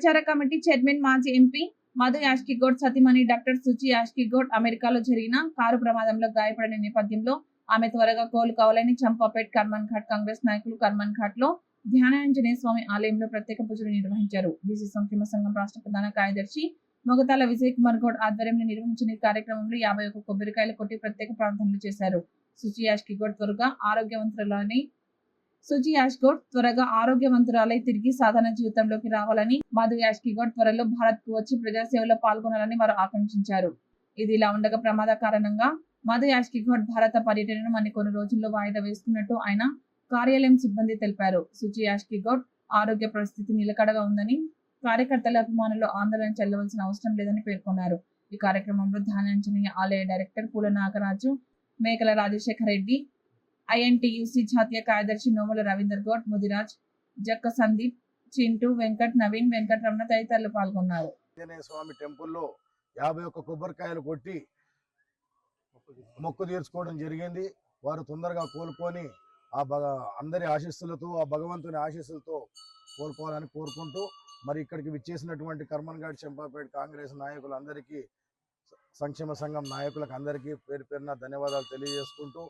ప్రచార committee chairman మాజీ MP Madhu యాష్కిగౌడ్ సతీమణి డాక్టర్ సుచి యాష్కిగౌడ్ అమెరికాలో జరిగిన కారు ప్రమాదంలో గాయపడిన నేపథ్యంలో ఆమె త్వరగా కోలుకోవాలని చంపాపేట్ కర్మన్ ఘాట్ కాంగ్రెస్ నాయకులు కర్మన్ ఘాట్ లో ధ్యానాంజనేయ స్వామి ఆలయంలో ప్రత్యేక పూజలు నిర్వహించారు. బీసీ సంక్షేమ సంఘం రాష్ట్ర ప్రధాన కార్యదర్శి మొగతాల విజయ్ కుమార్ గౌడ్ ఆధ్వర్యంలో నిర్వహించిన ఈ కార్యక్రమంలో 51 కొబ్బరికాయలు కొట్టి ప్రత్యేక ప్రార్థనలు చేశారు. సుచి యాష్కిగౌడ్ త్వరగా ఆరోగ్యవంతురాలై తిరిగి సాధారణ జీవితంలోకి రావాలని, మధు యాష్కిగౌడ్ త్వరలో భారత్ కు వచ్చి ప్రజాసేవలో పాల్గొనాలని వారు ఆకాంక్షించారు. ఇది ఇలా ఉండగా ప్రమాద కారణంగా మధు యాష్కిగౌడ్ భారత పర్యటనను కొన్ని రోజుల్లో వాయిదా వేస్తున్నట్టు ఆయన కార్యాలయం సిబ్బంది తెలిపారు. సుచి యాష్కిగౌడ్ ఆరోగ్య పరిస్థితి నిలకడగా ఉందని, కార్యకర్తల అభిమానులు ఆందోళన చెల్లవలసిన అవసరం లేదని పేర్కొన్నారు. ఈ కార్యక్రమంలో ధ్యానాంజనేయ ఆలయ డైరెక్టర్ పూల నాగరాజు, మేకల రాజశేఖర్ రెడ్డి, ఐఎన్టీయూసీ జాతీయ కార్యదర్శి నోముల రవీందర్ గౌడ్, ముదిరాజ్, జక్క సందీప్, చింటూ, వెంకట్, నవీన్, వెంకటరమణ తదితరులు పాల్గొన్నారు. స్వామి టెంపుల్లో 51 కొబ్బరికాయలు కొట్టి మొక్కు తీర్చుకోవడం జరిగింది. వారు తొందరగా కోలుకొని అందరి ఆశీస్సులతో, ఆ భగవంతుని ఆశీస్సులతో కోలుకోవాలని కోరుకుంటూ, మరి ఇక్కడికి విచ్చేసినటువంటి కర్మన్ ఘాట్ చంపాపేట్ కాంగ్రెస్ నాయకులందరికీ, సంక్షేమ సంఘం నాయకులకు అందరికీ పేరు పేరున ధన్యవాదాలు తెలియజేసుకుంటూ